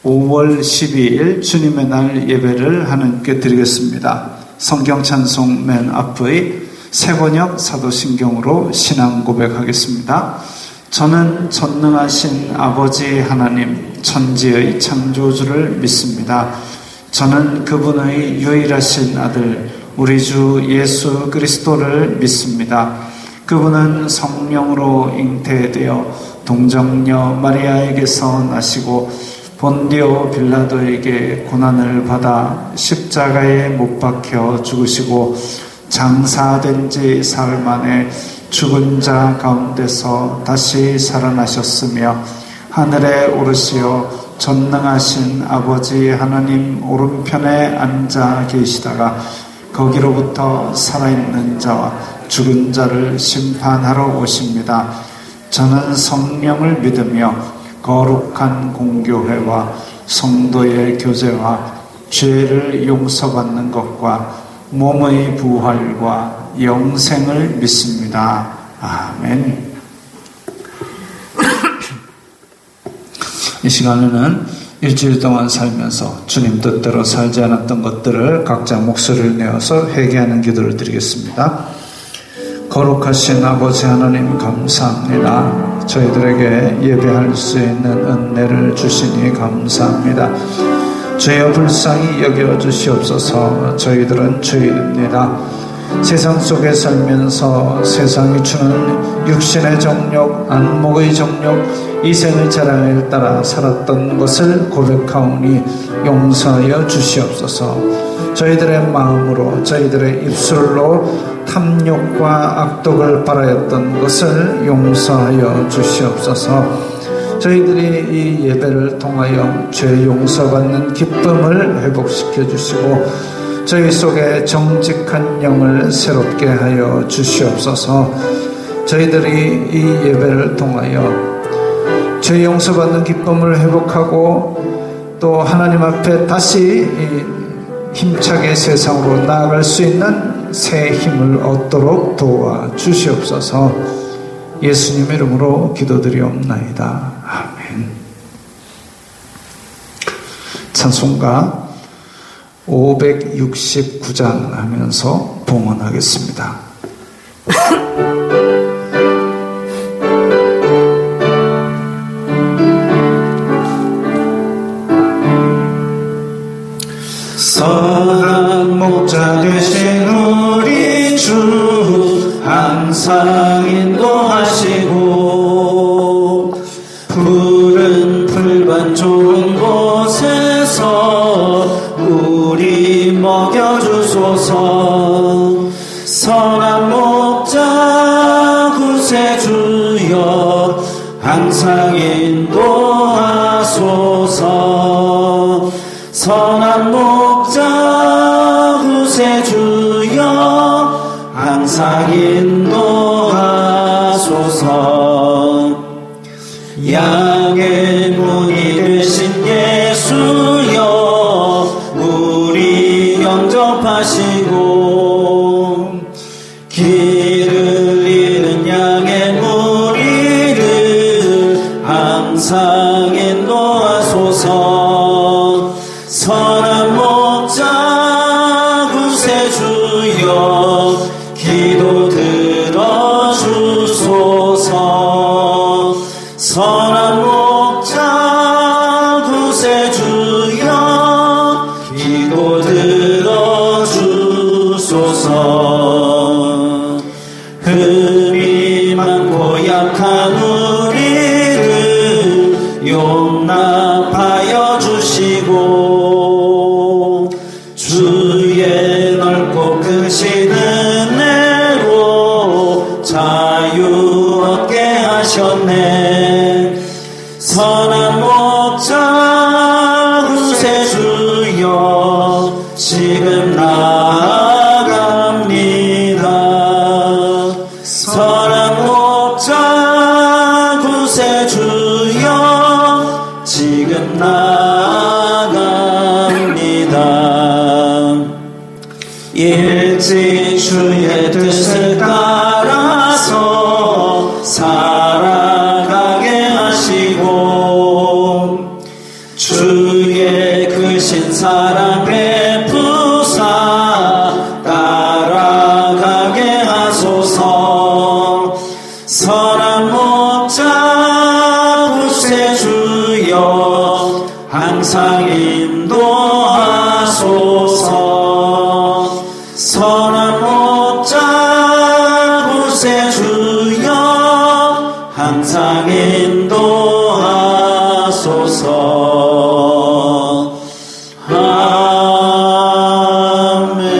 5월 12일 주님의 날 예배를 하나님께 드리겠습니다. 성경 찬송 맨 앞의 새번역 사도신경으로 신앙 고백하겠습니다. 저는 전능하신 아버지 하나님 천지의 창조주를 믿습니다. 저는 그분의 유일하신 아들 우리 주 예수 그리스도를 믿습니다. 그분은 성령으로 잉태되어 동정녀 마리아에게서 나시고 본디오 빌라도에게 고난을 받아 십자가에 못 박혀 죽으시고 장사된 지 사흘 만에 죽은 자 가운데서 다시 살아나셨으며 하늘에 오르시어 전능하신 아버지 하나님 오른편에 앉아 계시다가 거기로부터 살아있는 자와 죽은 자를 심판하러 오십니다. 저는 성령을 믿으며 거룩한 공교회와 성도의 교제와 죄를 용서받는 것과 몸의 부활과 영생을 믿습니다. 아멘. 이 시간에는 일주일 동안 살면서 주님 뜻대로 살지 않았던 것들을 각자 목소리를 내어서 회개하는 기도를 드리겠습니다. 거룩하신 아버지 하나님 감사합니다. 저희들에게 예배할 수 있는 은혜를 주시니 감사합니다. 주여 불쌍히 여겨주시옵소서. 저희들은 죄인입니다. 세상 속에 살면서 세상이 주는 육신의 정욕, 안목의 정욕, 이생의 자랑을 따라 살았던 것을 고백하오니 용서하여 주시옵소서. 저희들의 마음으로, 저희들의 입술로 탐욕과 악독을 바라였던 것을 용서하여 주시옵소서. 저희들이 이 예배를 통하여 죄 용서받는 기쁨을 회복시켜 주시고 저희 속에 정직한 영을 새롭게 하여 주시옵소서. 저희들이 이 예배를 통하여 죄 용서받는 기쁨을 회복하고 또 하나님 앞에 다시 힘차게 세상으로 나아갈 수 있는 새 힘을 얻도록 도와 주시옵소서. 예수님의 이름으로 기도드리옵나이다. 아멘. 찬송가 569장 하면서 봉헌하겠습니다. 선한 목자 되신 우리 주 항상 인도하시고 푸른 풀밭 좋은 곳에서 우리 먹여주소서. 선한 목자 구세주여 항상 인도하소서. 선한 목자 구세주여 항상 인도하소서. 양의 문이 되신 예수여 우리 영접하시고 길을 잃은 양의 무리를 항상 인도하소서. 선한 목자 구세주여 기도 들어주소서. 선한 목자 구세주여 기도 들어주소서. 흠이 많고 약한 우리를 용납하여 주시고 주의 넓고 크신 은혜로 자유 얻게 하셨네. 선한 목자 구세주여 지금 나아갑니다. 선한 목자 구세주여 지금 나아갑니다. 일찍 주의 뜻을 따라서 살아가게 하시고 주 선한 목자 구세주여 항상 인도하소서. 아멘.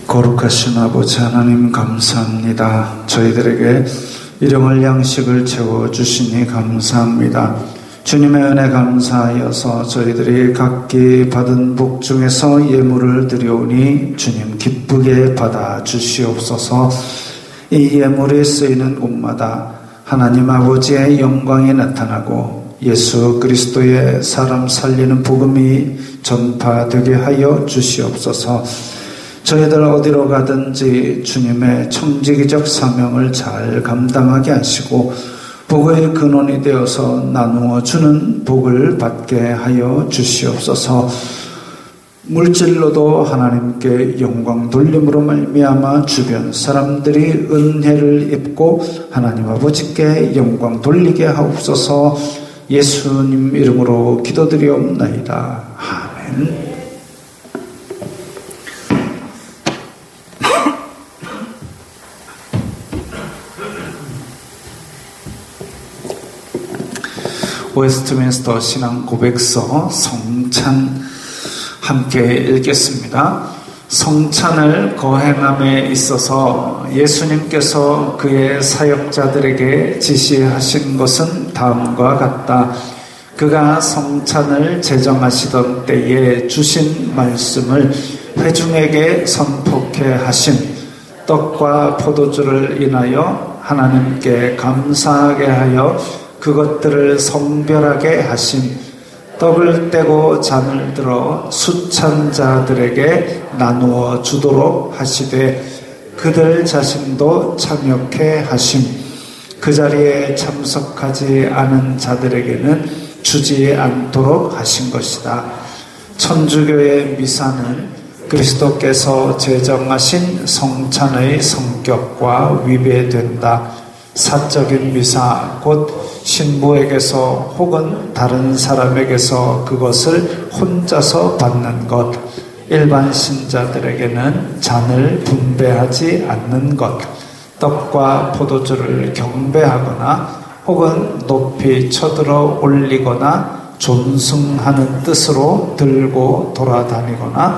거룩하신 아버지 하나님 감사합니다. 저희들에게 일용할 양식을 채워주시니 감사합니다. 주님의 은혜 감사하여서 저희들이 각기 받은 복 중에서 예물을 드려오니 주님 기쁘게 받아주시옵소서. 이 예물이 쓰이는 곳마다 하나님 아버지의 영광이 나타나고 예수 그리스도의 사람 살리는 복음이 전파되게 하여 주시옵소서. 저희들 어디로 가든지 주님의 청지기적 사명을 잘 감당하게 하시고 복의 근원이 되어서 나누어 주는 복을 받게 하여 주시옵소서. 물질로도 하나님께 영광 돌림으로 말미암아 주변 사람들이 은혜를 입고 하나님 아버지께 영광 돌리게 하옵소서. 예수님 이름으로 기도드리옵나이다. 아멘. 웨스트민스터 신앙 고백서 성찬 함께 읽겠습니다. 성찬을 거행함에 있어서 예수님께서 그의 사역자들에게 지시하신 것은 다음과 같다. 그가 성찬을 제정하시던 때에 주신 말씀을 회중에게 선포케 하신 떡과 포도주를 인하여 하나님께 감사하게 하여 그것들을 성별하게 하심, 떡을 떼고 잔을 들어 수찬 자들에게 나누어 주도록 하시되 그들 자신도 참여케 하심, 그 자리에 참석하지 않은 자들에게는 주지 않도록 하신 것이다. 천주교의 미사는 그리스도께서 제정하신 성찬의 성격과 위배된다. 사적인 미사, 곧 신부에게서 혹은 다른 사람에게서 그것을 혼자서 받는 것, 일반 신자들에게는 잔을 분배하지 않는 것, 떡과 포도주를 경배하거나 혹은 높이 쳐들어 올리거나 존숭하는 뜻으로 들고 돌아다니거나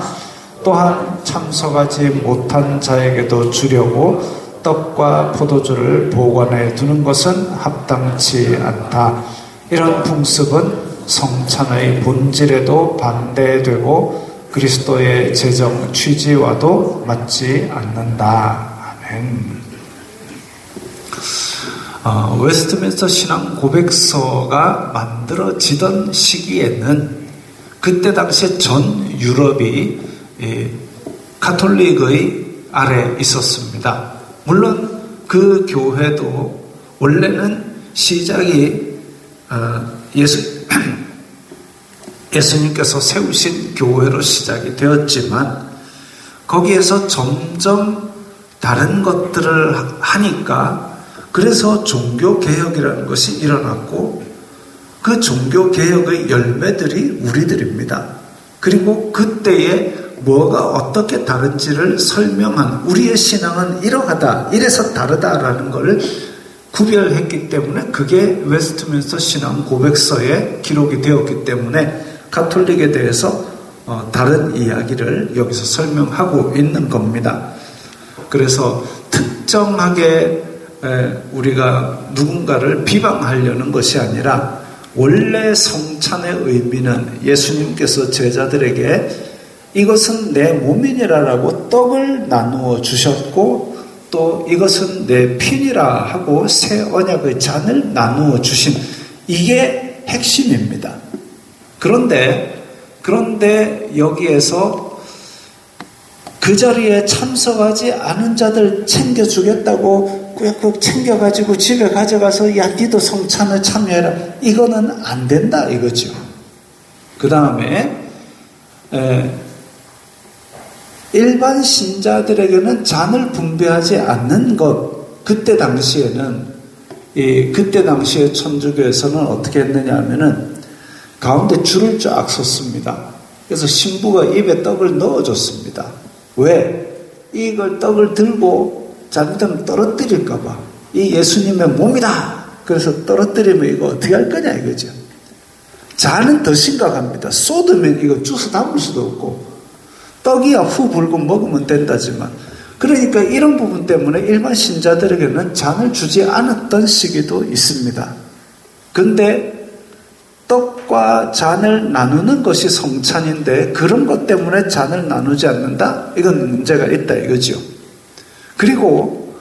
또한 참석하지 못한 자에게도 주려고 떡과 포도주를 보관해 두는 것은 합당치 않다. 이런 풍습은 성찬의 본질에도 반대되고 그리스도의 제정 취지와도 맞지 않는다. 아멘. 웨스트민스터 신앙 고백서가 만들어지던 시기에는 그때 당시에 전 유럽이 가톨릭의 아래 있었습니다. 물론 그 교회도 원래는 시작이 예수님께서 세우신 교회로 시작이 되었지만 거기에서 점점 다른 것들을 하니까 그래서 종교개혁이라는 것이 일어났고 그 종교개혁의 열매들이 우리들입니다. 그리고 그때에 뭐가 어떻게 다른지를 설명한 우리의 신앙은 이러하다, 이래서 다르다라는 것을 구별했기 때문에 그게 웨스트민스터 신앙 고백서에 기록이 되었기 때문에 가톨릭에 대해서 다른 이야기를 여기서 설명하고 있는 겁니다. 그래서 특정하게 우리가 누군가를 비방하려는 것이 아니라 원래 성찬의 의미는 예수님께서 제자들에게 이것은 내 몸이니라라고 떡을 나누어 주셨고 또 이것은 내 피니라 하고 새 언약의 잔을 나누어 주신 이게 핵심입니다. 그런데 여기에서 그 자리에 참석하지 않은 자들 챙겨주겠다고 꾹꾹 챙겨가지고 집에 가져가서 야 니도 성찬에 참여해라 이거는 안 된다 이거죠. 그 다음에 일반 신자들에게는 잔을 분배하지 않는 것, 그때 당시에 천주교에서는 어떻게 했느냐 하면은 가운데 줄을 쫙 섰습니다. 그래서 신부가 입에 떡을 넣어줬습니다. 왜? 이걸 떡을 들고 잘못하면 떨어뜨릴까봐. 이 예수님의 몸이다! 그래서 떨어뜨리면 이거 어떻게 할 거냐 이거죠. 잔은 더 심각합니다. 쏟으면 이거 주워 담을 수도 없고, 떡이야 후 불고 먹으면 된다지만, 그러니까 이런 부분 때문에 일반 신자들에게는 잔을 주지 않았던 시기도 있습니다. 근데 떡과 잔을 나누는 것이 성찬인데 그런 것 때문에 잔을 나누지 않는다? 이건 문제가 있다 이거죠. 그리고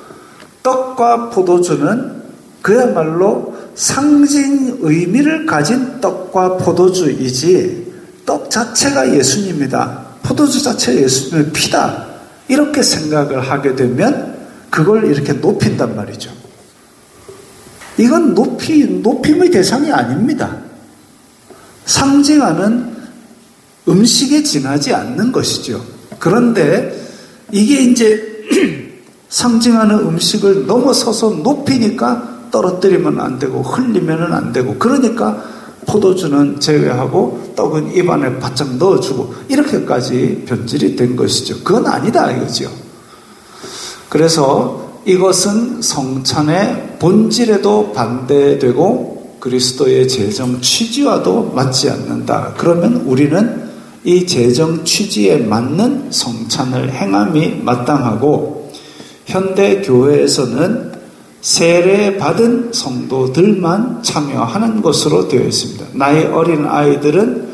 떡과 포도주는 그야말로 상징 의미를 가진 떡과 포도주이지 떡 자체가 예수님이다, 포도주 자체가 예수님의 피다, 이렇게 생각을 하게 되면 그걸 이렇게 높인단 말이죠. 이건 높임의 대상이 아닙니다. 상징하는 음식에 지나지 않는 것이죠. 그런데 이게 이제 상징하는 음식을 넘어서서 높이니까 떨어뜨리면 안 되고 흘리면 안 되고, 그러니까 포도주는 제외하고 떡은 입안에 바짝 넣어주고 이렇게까지 변질이 된 것이죠. 그건 아니다 이거죠. 그래서 이것은 성찬의 본질에도 반대되고 그리스도의 재정 취지와도 맞지 않는다. 그러면 우리는 이 재정 취지에 맞는 성찬을 행함이 마땅하고, 현대 교회에서는 세례 받은 성도들만 참여하는 것으로 되어 있습니다. 나이 어린 아이들은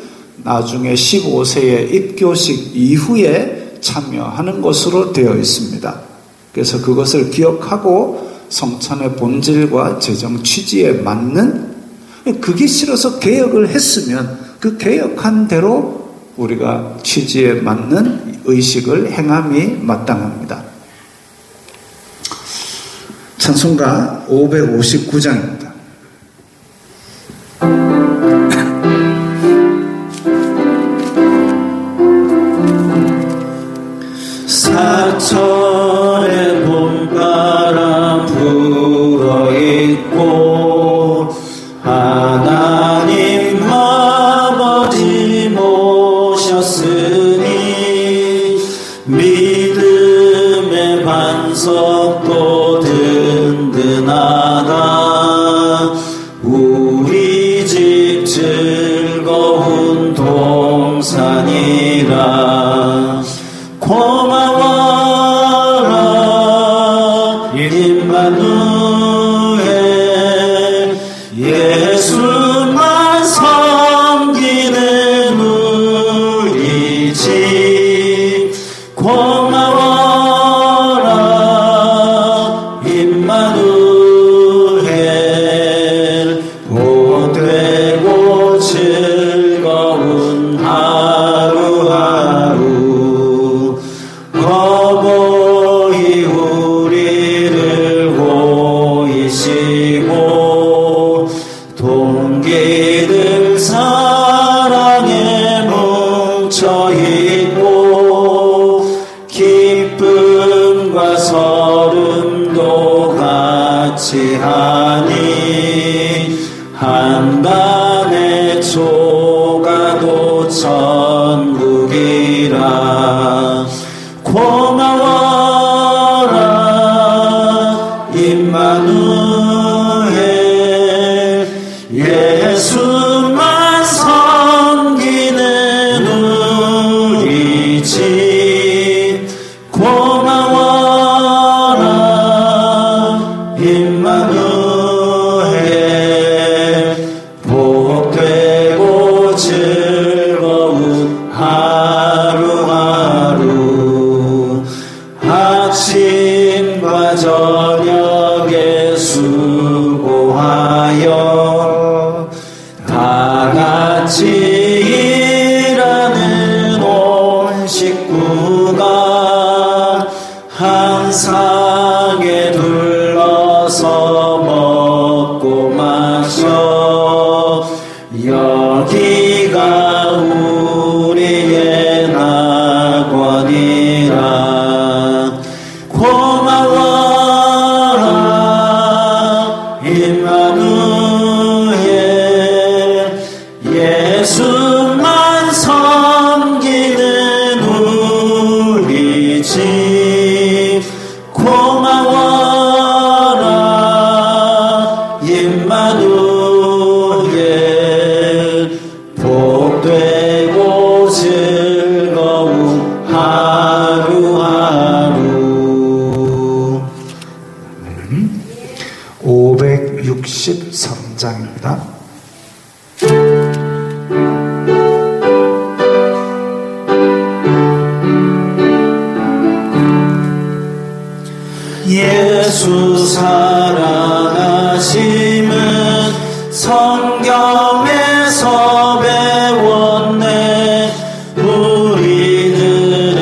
나중에 15세의 입교식 이후에 참여하는 것으로 되어 있습니다. 그래서 그것을 기억하고 성찬의 본질과 재정 취지에 맞는, 그게 싫어서 개혁을 했으면 그 개혁한 대로 우리가 취지에 맞는 의식을 행함이 마땅합니다. 찬송가 559장입니다. 사철의 봄바람 불어있고 하나님 아버지 모셨으니 믿음의 반석도 든든하다. 우리 집 즐거운 동산이라. 고마워라 임마누엘, 예수만 섬기는 우리 집. 고마워라 임마누엘, 복되고 즐거운 하루하루. 어버이 우리를 보이시고 동기들 사랑에 뭉쳐있고 기쁨과 서름도 같이 하니 한간의 초가도 천국이라. 고마워라 임마누엘, 예수만 섬기는 우리 집. 고마워라 임마누엘, 복되고 즐거운 하루하루. 아침과 저녁에 수고하여 다 같이 일하는 온 식구가 한 상에 둘러서 먹고 마셔. 여기가 우리의 낙원이 아니라 고마워라 임마누엘 예수만 섬기는 우리 집 고마워라 임마누엘 복되고 즐거운 하루하루. 563장입니다. 예수 사랑하심은 성경에서 배웠네. 우리들은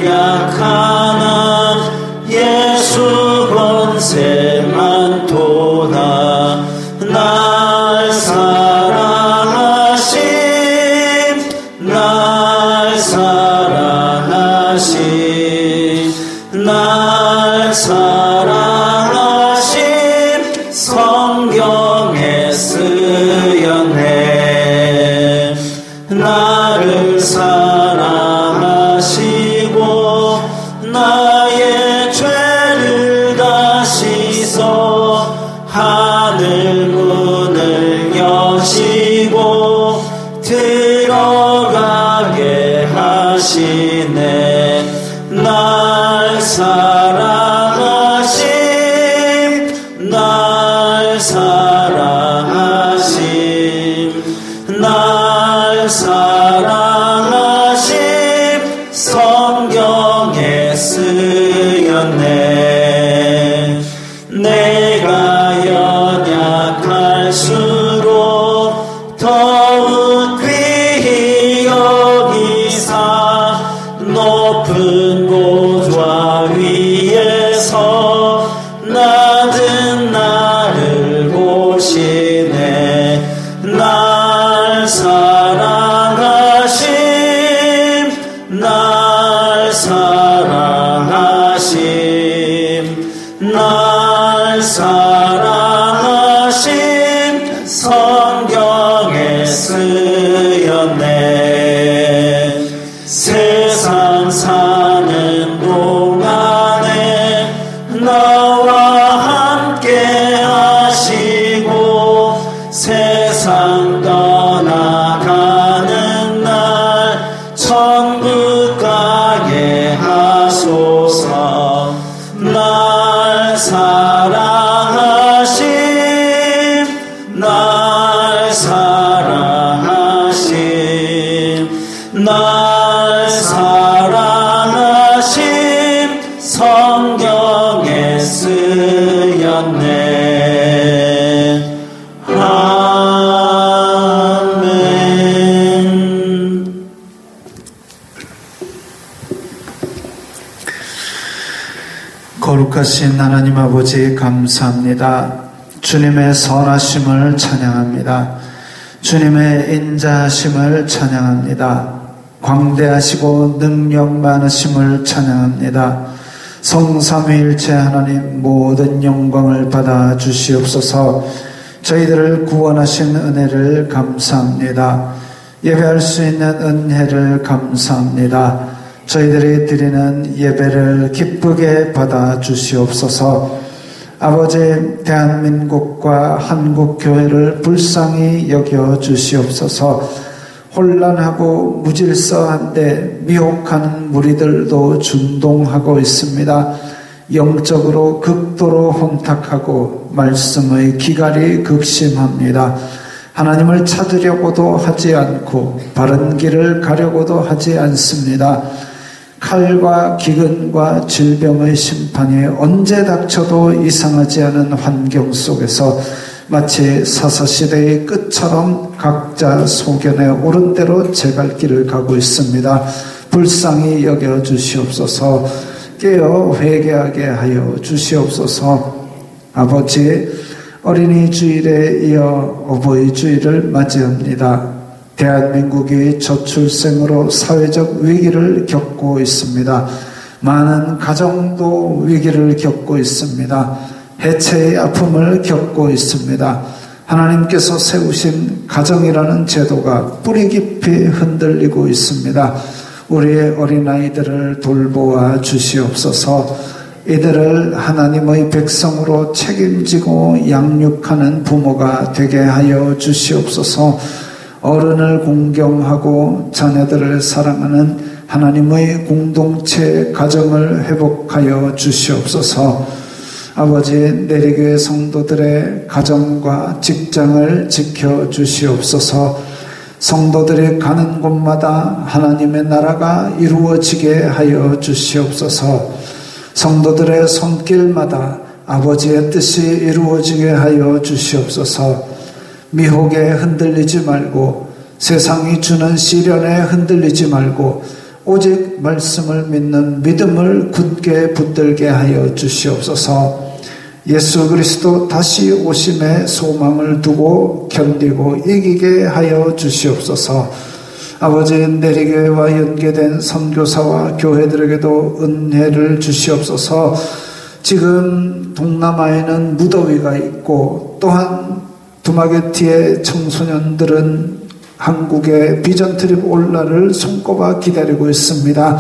약하나 예수 권세만 도다. 날 사랑하심 날 사랑하심 날 사랑하심 성경에 쓰였네. 나를 사랑하시고 나의 죄를 다 씻어 하늘 문을 여시고 들어가게 하시네. 날 사랑하심 날 사랑하심 날 사랑하심 성경에 쓰였네. 내가 연약할수록 더욱 귀히 여기사 높은 보좌 위에서 낮은 나를 보시네. 날 사랑하심 날 사랑하심 날 사랑하심 성경에 쓰였네. 세상 사는 동안에 나와 함께 하시고 세상 떠나가는 날 천국 가게 하소서. 날 사랑하심 날 사랑하심 날 사랑하심 성경에 쓰였네. 아멘. 거룩하신 하나님 아버지 감사합니다. 주님의 선하심을 찬양합니다. 주님의 인자하심을 찬양합니다. 광대하시고 능력 많으심을 찬양합니다. 성삼위일체 하나님 모든 영광을 받아 주시옵소서. 저희들을 구원하신 은혜를 감사합니다. 예배할 수 있는 은혜를 감사합니다. 저희들이 드리는 예배를 기쁘게 받아 주시옵소서. 아버지, 대한민국과 한국교회를 불쌍히 여겨 주시옵소서. 혼란하고 무질서한데 미혹하는 무리들도 준동하고 있습니다. 영적으로 극도로 혼탁하고 말씀의 기갈이 극심합니다. 하나님을 찾으려고도 하지 않고 바른 길을 가려고도 하지 않습니다. 칼과 기근과 질병의 심판이 언제 닥쳐도 이상하지 않은 환경 속에서 마치 사사시대의 끝처럼 각자 소견에 오른 대로 제 갈 길을 가고 있습니다. 불쌍히 여겨 주시옵소서. 깨어 회개하게 하여 주시옵소서. 아버지, 어린이 주일에 이어 어버이 주일을 맞이합니다. 대한민국이 저출생으로 사회적 위기를 겪고 있습니다. 많은 가정도 위기를 겪고 있습니다. 해체의 아픔을 겪고 있습니다. 하나님께서 세우신 가정이라는 제도가 뿌리 깊이 흔들리고 있습니다. 우리의 어린아이들을 돌보아 주시옵소서. 이들을 하나님의 백성으로 책임지고 양육하는 부모가 되게 하여 주시옵소서. 어른을 공경하고 자녀들을 사랑하는 하나님의 공동체 가정을 회복하여 주시옵소서. 아버지, 내리교회 성도들의 가정과 직장을 지켜주시옵소서. 성도들이 가는 곳마다 하나님의 나라가 이루어지게 하여 주시옵소서. 성도들의 손길마다 아버지의 뜻이 이루어지게 하여 주시옵소서. 미혹에 흔들리지 말고, 세상이 주는 시련에 흔들리지 말고, 오직 말씀을 믿는 믿음을 굳게 붙들게 하여 주시옵소서. 예수 그리스도 다시 오심의 소망을 두고 견디고 이기게 하여 주시옵소서. 아버지, 내리교회와 연계된 선교사와 교회들에게도 은혜를 주시옵소서. 지금 동남아에는 무더위가 있고, 또한 두마게티의 청소년들은 한국의 비전 트립 올라를 손꼽아 기다리고 있습니다.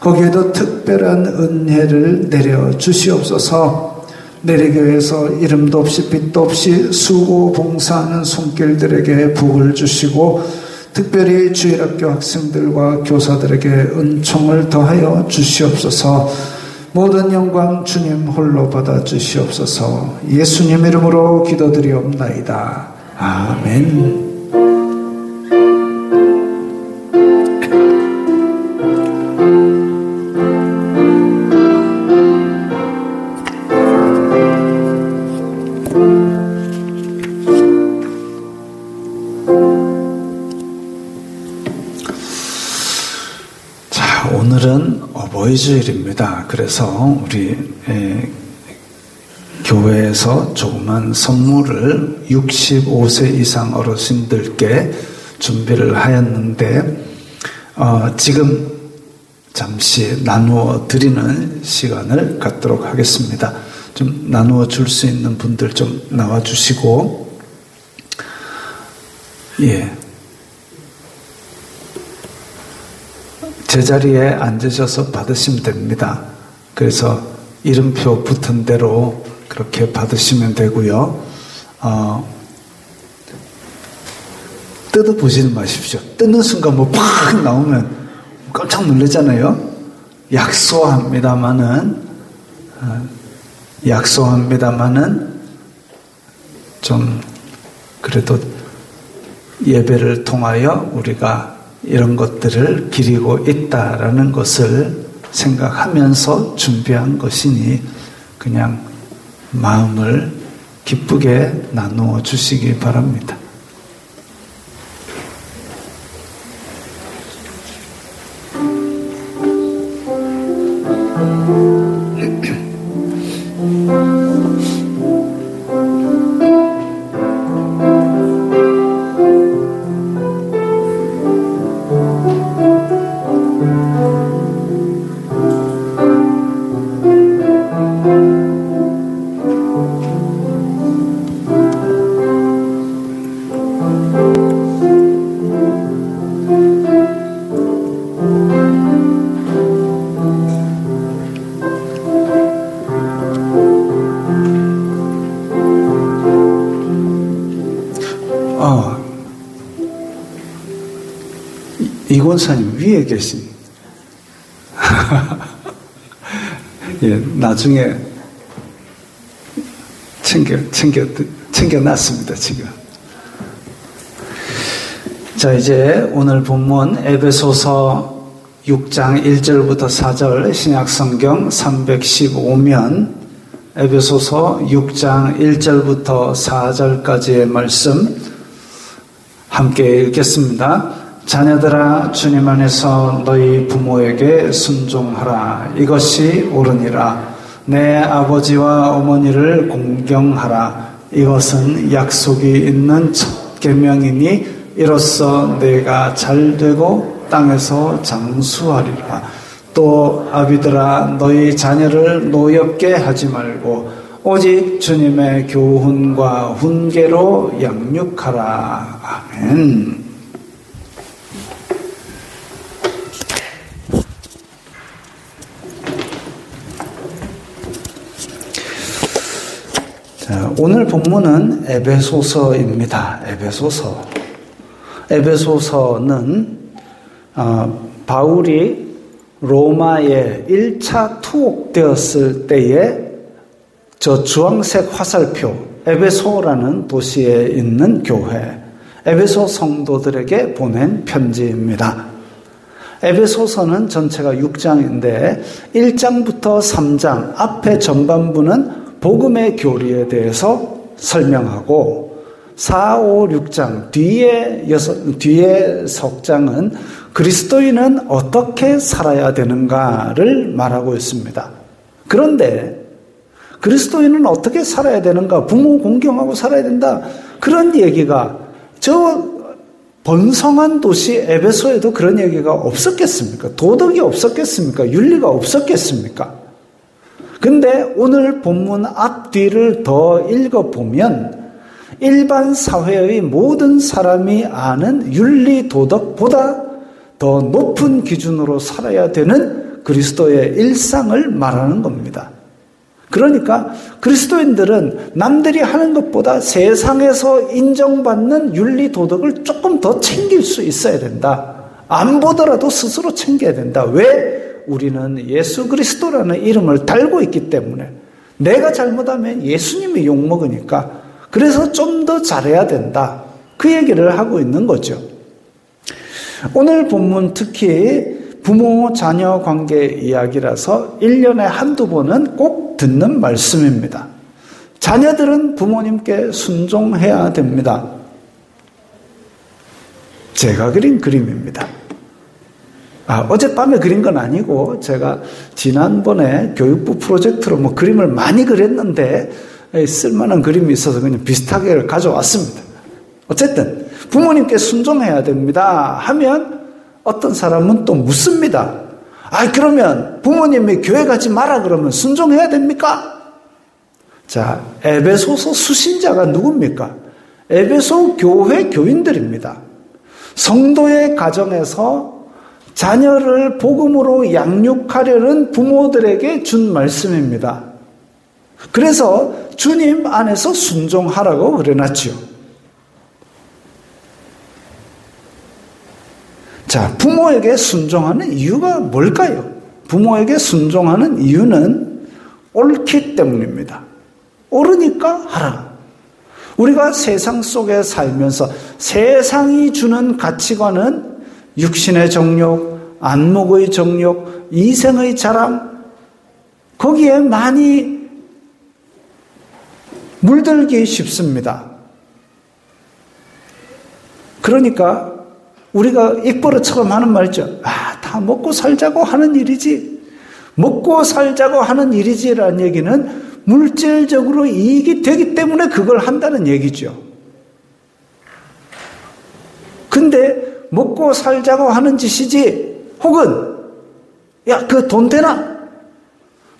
거기에도 특별한 은혜를 내려 주시옵소서. 내리교회에서 이름도 없이 빛도 없이 수고 봉사하는 손길들에게 복을 주시고, 특별히 주일학교 학생들과 교사들에게 은총을 더하여 주시옵소서. 모든 영광 주님 홀로 받아 주시옵소서. 예수님 이름으로 기도드리옵나이다. 아멘. 오늘은 어버이주일입니다. 그래서 우리 교회에서 조그만 선물을 65세 이상 어르신들께 준비를 하였는데, 지금 잠시 나누어 드리는 시간을 갖도록 하겠습니다. 좀 나누어 줄 수 있는 분들 좀 나와 주시고, 제자리에 앉으셔서 받으시면 됩니다. 그래서 이름표 붙은 대로 그렇게 받으시면 되고요. 뜯어보시지 마십시오. 뜯는 순간 뭐 팍 나오면 깜짝 놀라잖아요. 약소합니다마는 좀 그래도 예배를 통하여 우리가 이런 것들을 기리고 있다라는 것을 생각하면서 준비한 것이니 그냥 마음을 기쁘게 나누어 주시기 바랍니다. 이권사님 위에 계신 나중에 챙겨놨습니다 지금. 자, 이제 오늘 본문 에베소서 6장 1절부터 4절 신약성경 315면 에베소서 6장 1절부터 4절까지의 말씀 함께 읽겠습니다. 자녀들아, 주님 안에서 너희 부모에게 순종하라. 이것이 옳으니라. 내 아버지와 어머니를 공경하라. 이것은 약속이 있는 첫 계명이니 이로써 내가 잘되고 땅에서 장수하리라. 또 아비들아 너희 자녀를 노엽게 하지 말고 오직 주님의 교훈과 훈계로 양육하라. 아멘. 자, 오늘 본문은 에베소서입니다. 에베소서는 바울이 로마에 1차 투옥되었을 때에 저 주황색 화살표 에베소라는 도시에 있는 교회 에베소 성도들에게 보낸 편지입니다. 에베소서는 전체가 6장인데 1장부터 3장 앞에 전반부는 복음의 교리에 대해서 설명하고 4, 5, 6장 뒤에 석장은 그리스도인은 어떻게 살아야 되는가를 말하고 있습니다. 그런데 그리스도인은 어떻게 살아야 되는가? 부모 공경하고 살아야 된다. 그런 얘기가 저 번성한 도시 에베소에도 그런 얘기가 없었겠습니까? 도덕이 없었겠습니까? 윤리가 없었겠습니까? 근데 오늘 본문 앞뒤를 더 읽어보면 일반 사회의 모든 사람이 아는 윤리 도덕보다 더 높은 기준으로 살아야 되는 그리스도의 일상을 말하는 겁니다. 그러니까 그리스도인들은 남들이 하는 것보다 세상에서 인정받는 윤리 도덕을 조금 더 챙길 수 있어야 된다. 안 보더라도 스스로 챙겨야 된다. 왜? 우리는 예수 그리스도라는 이름을 달고 있기 때문에 내가 잘못하면 예수님이 욕먹으니까 그래서 좀 더 잘해야 된다. 그 얘기를 하고 있는 거죠. 오늘 본문 특히 부모 자녀 관계 이야기라서 1년에 한두 번은 꼭 듣는 말씀입니다. 자녀들은 부모님께 순종해야 됩니다. 제가 그린 그림입니다. 어젯밤에 그린 건 아니고 제가 지난번에 교육부 프로젝트로 그림을 많이 그렸는데 쓸만한 그림이 있어서 그냥 비슷하게 가져왔습니다. 어쨌든 부모님께 순종해야 됩니다 하면 어떤 사람은 또 묻습니다. 그러면 부모님이 교회 가지 마라 그러면 순종해야 됩니까? 자, 에베소서 수신자가 누굽니까? 에베소 교회 교인들입니다. 성도의 가정에서 자녀를 복음으로 양육하려는 부모들에게 준 말씀입니다. 그래서 주님 안에서 순종하라고 그래놨지요. 자, 부모에게 순종하는 이유가 뭘까요? 부모에게 순종하는 이유는 옳기 때문입니다. 옳으니까 하라. 우리가 세상 속에 살면서 세상이 주는 가치관은 육신의 정욕, 안목의 정욕, 이생의 자랑, 거기에 많이 물들기 쉽습니다. 그러니까 우리가 입버릇처럼 하는 말이죠. 다 먹고 살자고 하는 일이지. 먹고 살자고 하는 일이지라는 얘기는 물질적으로 이익이 되기 때문에 그걸 한다는 얘기죠. 근데 먹고 살자고 하는 짓이지, 혹은 그 돈 되나?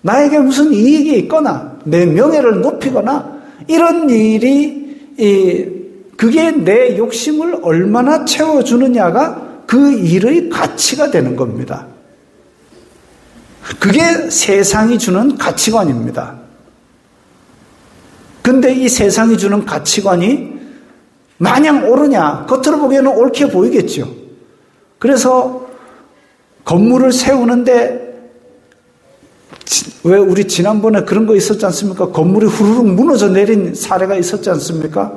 나에게 무슨 이익이 있거나 내 명예를 높이거나 이런 일이 그게 내 욕심을 얼마나 채워주느냐가 그 일의 가치가 되는 겁니다. 그게 세상이 주는 가치관입니다. 근데 이 세상이 주는 가치관이 마냥 옳으냐? 겉으로 보기에는 옳게 보이겠죠. 그래서 건물을 세우는데 왜 우리 지난번에 그런 거 있었지 않습니까? 건물이 후루룩 무너져 내린 사례가 있었지 않습니까?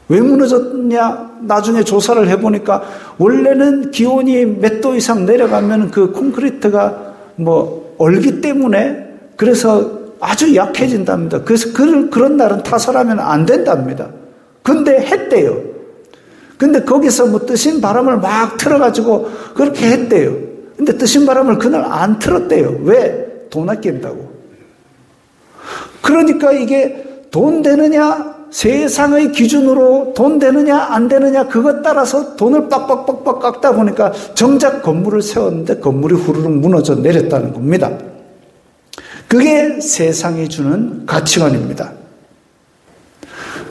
왜 무너졌냐? 나중에 조사를 해보니까 원래는 기온이 몇 도 이상 내려가면 그 콘크리트가 얼기 때문에 그래서 아주 약해진답니다. 그래서 그런 날은 타설하면 안 된답니다. 근데 했대요. 근데 거기서 뜨신 바람을 막 틀어가지고 그렇게 했대요. 근데 뜨신 바람을 그날 안 틀었대요. 왜? 돈 아낀다고. 그러니까 이게 돈 되느냐? 세상의 기준으로 돈 되느냐 안 되느냐 그것 따라서 돈을 빡빡빡빡 깎다 보니까 정작 건물을 세웠는데 건물이 후루룩 무너져 내렸다는 겁니다. 그게 세상이 주는 가치관입니다.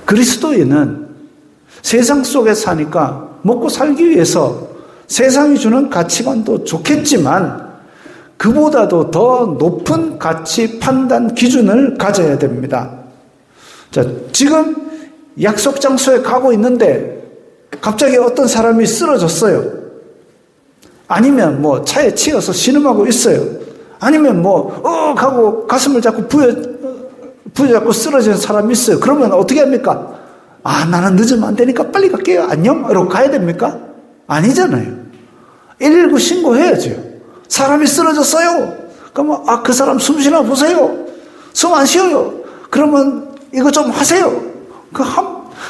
그리스도인은 세상 속에 사니까 먹고 살기 위해서 세상이 주는 가치관도 좋겠지만 그보다도 더 높은 가치 판단 기준을 가져야 됩니다. 자, 지금 약속 장소에 가고 있는데 갑자기 어떤 사람이 쓰러졌어요. 아니면 뭐 차에 치여서 신음하고 있어요. 아니면 뭐 하고 가슴을 자꾸 부여잡고 쓰러지는 사람이 있어요. 그러면 어떻게 합니까? 나는 늦으면 안 되니까 빨리 갈게요. 안녕? 이러고 가야 됩니까? 아니잖아요. 119 신고해야죠. 사람이 쓰러졌어요. 그러면 그 사람 숨 쉬나 보세요. 숨 안 쉬어요. 그러면 이거 좀 하세요.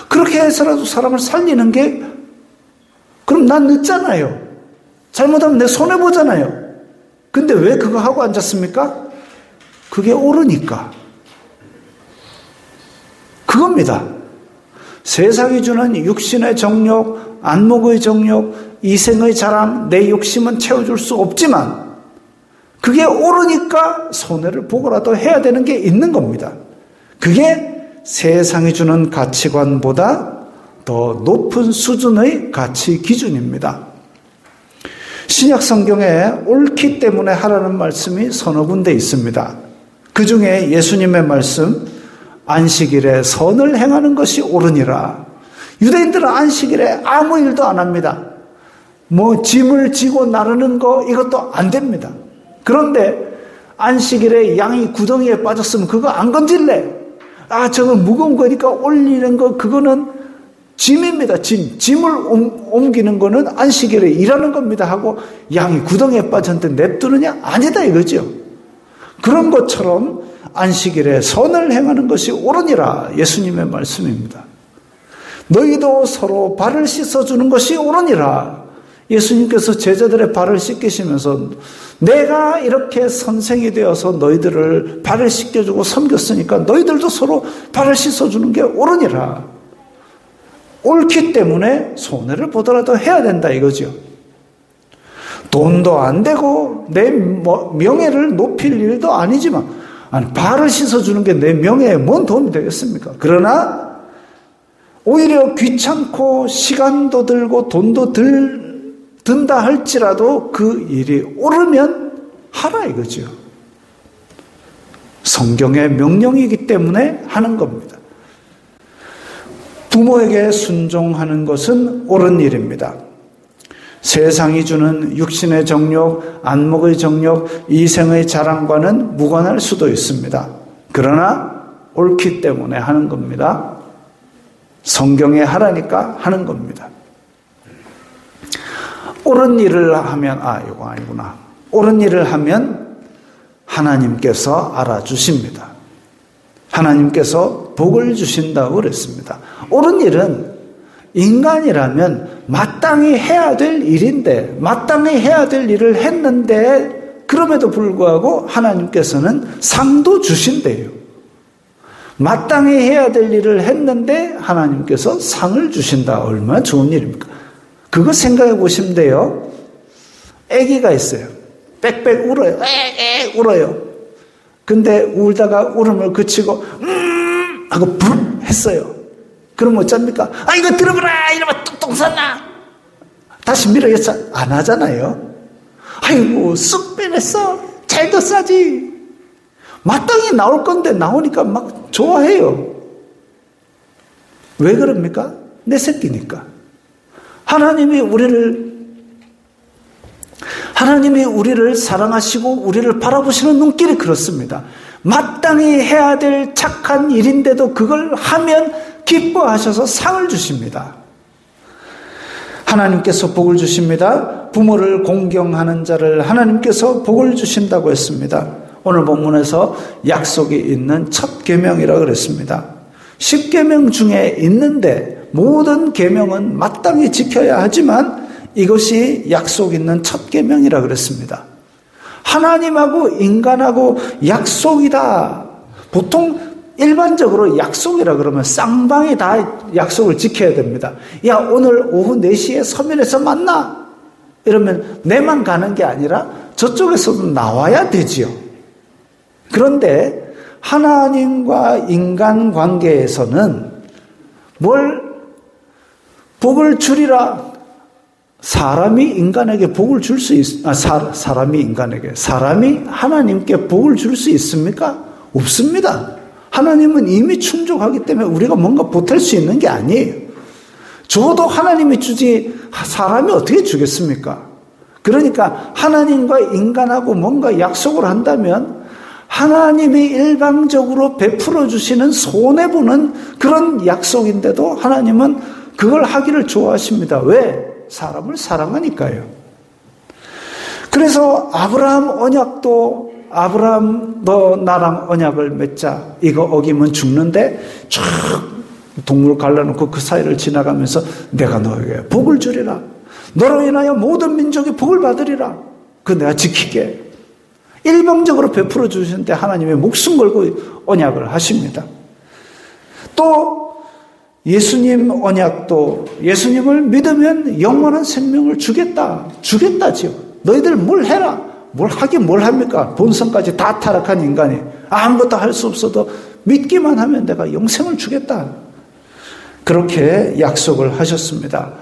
그렇게 해서라도 사람을 살리는 게, 그럼 난 늦잖아요. 잘못하면 내 손해보잖아요. 근데 왜 그거 하고 앉았습니까? 그게 옳으니까. 그겁니다. 세상이 주는 육신의 정욕, 안목의 정욕, 이생의 자랑, 내 욕심은 채워줄 수 없지만 그게 옳으니까 손해를 보고라도 해야 되는 게 있는 겁니다. 그게 세상이 주는 가치관보다 더 높은 수준의 가치 기준입니다. 신약 성경에 옳기 때문에 하라는 말씀이 서너 군데 있습니다. 그 중에 예수님의 말씀, 안식일에 선을 행하는 것이 옳으니라. 유대인들은 안식일에 아무 일도 안 합니다. 뭐 짐을 지고 나르는 거 이것도 안 됩니다. 그런데 안식일에 양이 구덩이에 빠졌으면 그거 안 건질래. 저거 무거운 거니까 올리는 거 그거는 짐입니다. 짐을 옮기는 거는 안식일에 일하는 겁니다 하고 양이 구덩이에 빠졌는데 냅두느냐? 아니다 이거죠. 그런 것처럼 안식일에 선을 행하는 것이 옳으니라. 예수님의 말씀입니다. 너희도 서로 발을 씻어주는 것이 옳으니라. 예수님께서 제자들의 발을 씻기시면서 내가 이렇게 선생이 되어서 너희들을 발을 씻겨주고 섬겼으니까 너희들도 서로 발을 씻어주는 게 옳으니라. 옳기 때문에 손해를 보더라도 해야 된다 이거죠. 돈도 안 되고 내 명예를 높일 일도 아니지만 발을 씻어주는 게 내 명예에 뭔 도움이 되겠습니까? 그러나 오히려 귀찮고 시간도 들고 돈도 든다 할지라도 그 일이 옳으면 하라 이거죠. 성경의 명령이기 때문에 하는 겁니다. 부모에게 순종하는 것은 옳은 일입니다. 세상이 주는 육신의 정욕, 안목의 정욕, 이생의 자랑과는 무관할 수도 있습니다. 그러나 옳기 때문에 하는 겁니다. 성경에 하라니까 하는 겁니다. 옳은 일을 하면 이거 아니구나. 옳은 일을 하면 하나님께서 알아주십니다. 하나님께서 복을 주신다고 그랬습니다. 옳은 일은 인간이라면 마땅히 해야 될 일인데 마땅히 해야 될 일을 했는데 그럼에도 불구하고 하나님께서는 상도 주신대요. 마땅히 해야 될 일을 했는데 하나님께서 상을 주신다. 얼마나 좋은 일입니까? 그거 생각해 보시면 돼요. 아기가 있어요. 빽빽 울어요. 울어요. 근데 울다가 울음을 그치고 하고 불 했어요. 그럼 어쩝니까? 이거 들어보라 이러면 똥 쌌나? 다시 밀어야지 안 하잖아요. 아이고 쑥 빼냈어. 잘도 싸지. 마땅히 나올 건데 나오니까 막 좋아해요. 왜 그럽니까? 내 새끼니까. 하나님이 우리를 사랑하시고 우리를 바라보시는 눈길이 그렇습니다. 마땅히 해야 될 착한 일인데도 그걸 하면 기뻐하셔서 상을 주십니다. 하나님께서 복을 주십니다. 부모를 공경하는 자를 하나님께서 복을 주신다고 했습니다. 오늘 본문에서 약속이 있는 첫 계명이라고 그랬습니다. 10계명 중에 있는데 모든 계명은 마땅히 지켜야 하지만 이것이 약속 있는 첫 계명이라고 그랬습니다. 하나님하고 인간하고 약속이다. 보통 일반적으로 약속이라 그러면 쌍방이 다 약속을 지켜야 됩니다. 야, 오늘 오후 4시에 서면에서 만나. 이러면 내만 가는 게 아니라 저쪽에서도 나와야 되지요. 그런데 하나님과 인간 관계에서는 뭘 복을 주리라. 사람이 인간에게 복을 줄 수 사람이 하나님께 복을 줄 수 있습니까? 없습니다. 하나님은 이미 충족하기 때문에 우리가 뭔가 보탤 수 있는 게 아니에요. 줘도 하나님이 주지 사람이 어떻게 주겠습니까? 그러니까 하나님과 인간하고 뭔가 약속을 한다면 하나님이 일방적으로 베풀어 주시는 손해보는 그런 약속인데도 하나님은 그걸 하기를 좋아하십니다. 왜? 사람을 사랑하니까요. 그래서 아브라함 언약도 아브라함 너 나랑 언약을 맺자. 이거 어기면 죽는데 쫙 동물 갈라놓고 그 사이를 지나가면서 내가 너에게 복을 주리라. 너로 인하여 모든 민족이 복을 받으리라. 그 내가 지키게. 일방적으로 베풀어 주시는데 하나님의 목숨 걸고 언약을 하십니다. 또 예수님 언약도 예수님을 믿으면 영원한 생명을 주겠다지요. 너희들 뭘 해라. 뭘 하긴 뭘 합니까? 본성까지 다 타락한 인간이 아무것도 할 수 없어도 믿기만 하면 내가 영생을 주겠다. 그렇게 약속을 하셨습니다.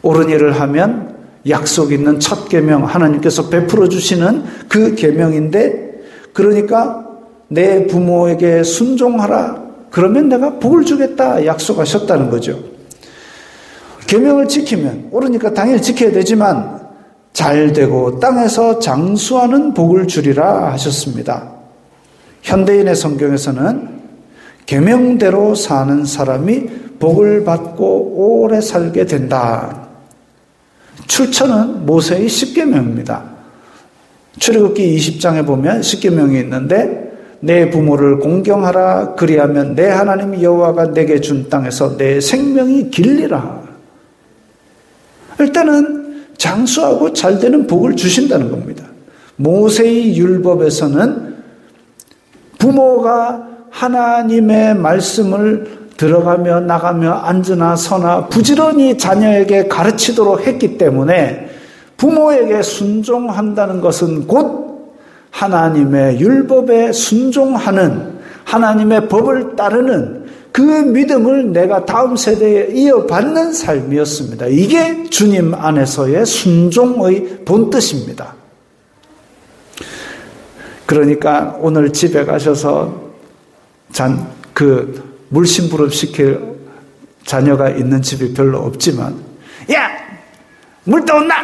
옳은 일을 하면 약속 있는 첫 계명, 하나님께서 베풀어 주시는 그 계명인데, 그러니까 내 부모에게 순종하라. 그러면 내가 복을 주겠다 약속하셨다는 거죠. 계명을 지키면 옳으니까 당연히 지켜야 되지만 잘 되고 땅에서 장수하는 복을 주리라 하셨습니다. 현대인의 성경에서는 계명대로 사는 사람이 복을 받고 오래 살게 된다. 출처는 모세의 십계명입니다. 출애굽기 20장에 보면 십계명이 있는데 내 부모를 공경하라. 그리하면 내 하나님 여호와가 내게 준 땅에서 내 생명이 길리라. 일단은 장수하고 잘되는 복을 주신다는 겁니다. 모세의 율법에서는 부모가 하나님의 말씀을 들어가며 나가며 앉으나 서나 부지런히 자녀에게 가르치도록 했기 때문에 부모에게 순종한다는 것은 곧 하나님의 율법에 순종하는, 하나님의 법을 따르는 그 믿음을 내가 다음 세대에 이어받는 삶이었습니다. 이게 주님 안에서의 순종의 본뜻입니다. 그러니까 오늘 집에 가셔서 물심부름 시킬 자녀가 있는 집이 별로 없지만, 야! 물 떠온나?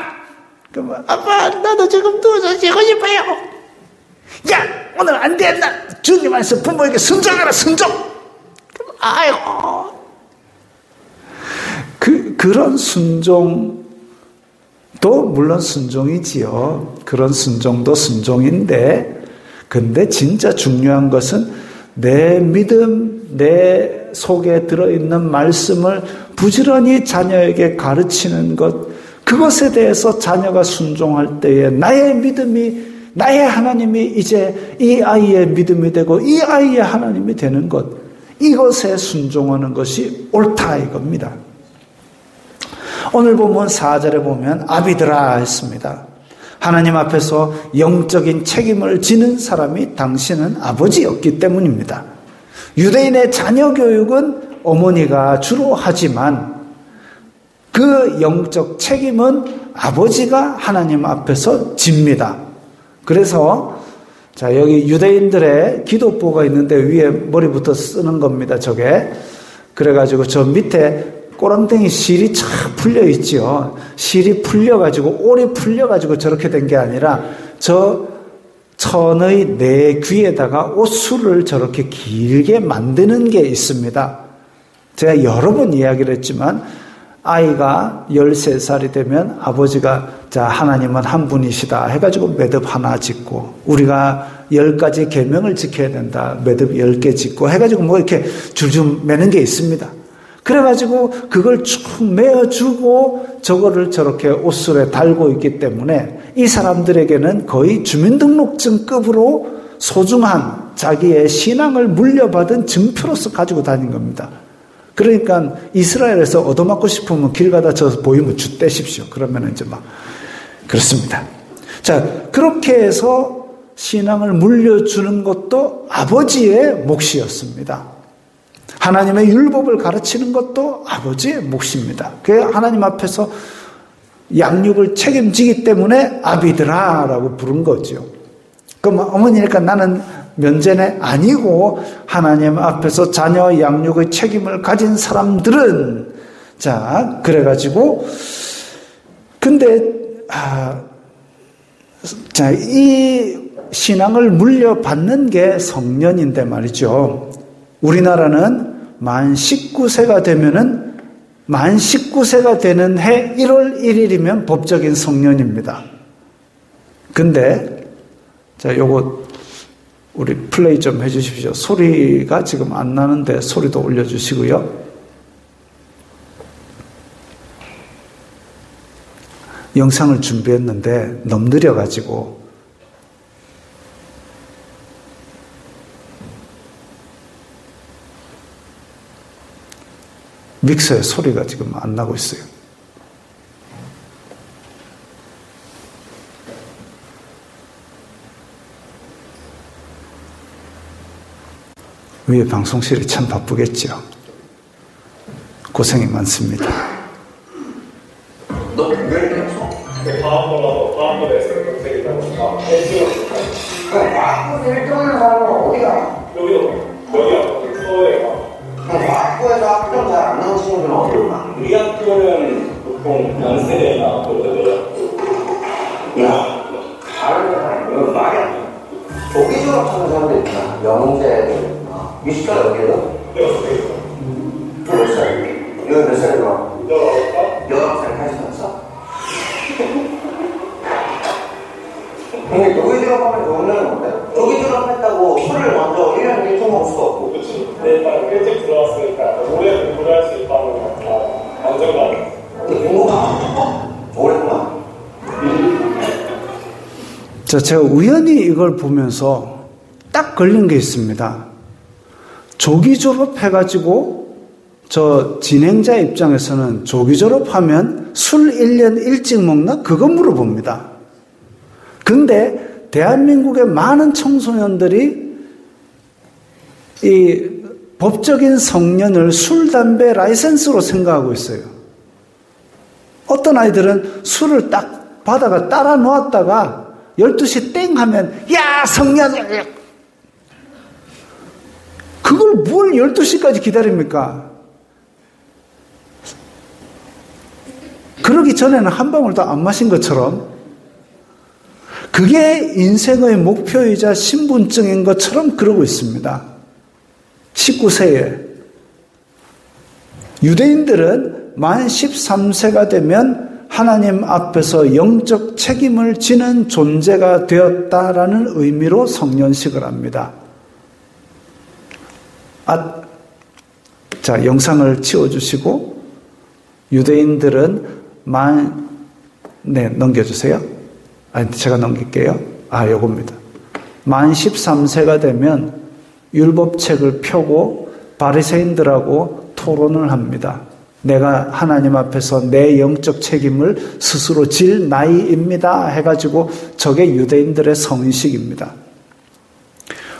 그러면, 아빠, 나도 지금 누워서 쉬고 싶어요. 야! 오늘 안 돼! 나 주님 안에서 부모에게 순종하라, 순종! 그럼, 아이고. 그런 순종도 물론 순종이지요. 그런 순종도 순종인데, 근데 진짜 중요한 것은 내 믿음, 내 속에 들어있는 말씀을 부지런히 자녀에게 가르치는 것, 그것에 대해서 자녀가 순종할 때에 나의 믿음이, 나의 하나님이 이제 이 아이의 믿음이 되고 이 아이의 하나님이 되는 것, 이것에 순종하는 것이 옳다 이겁니다. 오늘 보면 4절에 보면 아비들아 했습니다. 하나님 앞에서 영적인 책임을 지는 사람이 당신은 아버지였기 때문입니다. 유대인의 자녀 교육은 어머니가 주로 하지만 그 영적 책임은 아버지가 하나님 앞에서 집니다. 그래서 자, 여기 유대인들의 기도보가 있는데 위에 머리부터 쓰는 겁니다. 저게. 그래가지고 저 밑에 꼬랑땡이 실이 쫙 풀려 있지요. 실이 풀려가지고 올이 풀려가지고 저렇게 된 게 아니라 저 천의 내 귀에다가 옷술을 저렇게 길게 만드는 게 있습니다. 제가 여러 번 이야기를 했지만 아이가 13살이 되면 아버지가 자 하나님은 한 분이시다 해가지고 매듭 하나 짓고 우리가 10가지 계명을 지켜야 된다. 매듭 10개 짓고 해가지고 뭐 이렇게 줄줄 매는 게 있습니다. 그래가지고 그걸 쭉 메어주고 저거를 저렇게 옷술에 달고 있기 때문에 이 사람들에게는 거의 주민등록증급으로 소중한 자기의 신앙을 물려받은 증표로서 가지고 다닌 겁니다. 그러니까 이스라엘에서 얻어맞고 싶으면 길 가다 저 보이면 주 떼십시오. 그러면 이제 막 그렇습니다. 자, 그렇게 해서 신앙을 물려주는 것도 아버지의 몫이었습니다. 하나님의 율법을 가르치는 것도 아버지의 몫입니다. 그 하나님 앞에서 양육을 책임지기 때문에 아비드라라고 부른 거죠. 그럼 어머니니까 나는 면제네? 아니고 하나님 앞에서 자녀 양육의 책임을 가진 사람들은 자 그래가지고 근데 자 이 신앙을 물려받는 게 성년인데 말이죠. 우리나라는 만 19세가 되면은 만 19세가 되는 해 1월 1일이면 법적인 성년입니다. 근데 자 요거 우리 플레이 좀 해주십시오. 소리가 지금 안 나는데 소리도 올려주시고요. 영상을 준비했는데 너무 느려가지고 믹서에 소리가 지금 안 나고 있어요. 위에 방송실이 참 바쁘겠죠. 고생이 많습니다. 너 왜 이렇게 없어? 다음번에 생각되기다 보니까 와꾸에 1등하는 사람은 어디가? 여기야 서울에 와꾸에서 학점 잘 안 나온 친구들은 어디로 가? 우리 학교는 보통 연세대나 그러더라고. 야, 다른 데는 말이 안 돼. 조기 졸업하는 사람들 있잖아. 영재들. 20살 여기에도? 몇 살? 여기 몇 살이야? 19살까지 갔어? 근데 조기 졸업하면 좋은 점은 뭔데? 조기 졸업했다고 술을 먼저 1년 1초 먹을 수가 없고. 그치. 일단 일찍 들어왔으니까 오래 공부할 수 있다는 안정감. 공부가 오랫동안. 자, 제가 우연히 이걸 보면서 딱 걸린 게 있습니다. 조기 졸업해가지고 저 진행자 입장에서는 조기 졸업하면 술 1년 일찍 먹나? 그거 물어봅니다. 근데 대한민국의 많은 청소년들이 이 법적인 성년을 술, 담배 라이센스로 생각하고 있어요. 어떤 아이들은 술을 딱 받아가 따라 놓았다가 12시 땡 하면 야 성년 그걸 뭘 12시까지 기다립니까? 그러기 전에는 한 방울 도 안 마신 것처럼 그게 인생의 목표이자 신분증인 것처럼 그러고 있습니다. 19세에 유대인들은 만 13세가 되면 하나님 앞에서 영적 책임을 지는 존재가 되었다라는 의미로 성년식을 합니다. 자, 영상을 치워주시고 유대인들은 넘겨주세요. 제가 넘길게요. 요겁니다. 만 13세가 되면 율법책을 펴고 바리새인들하고 토론을 합니다. 내가 하나님 앞에서 내 영적 책임을 스스로 질 나이입니다. 해가지고 저게 유대인들의 성인식입니다.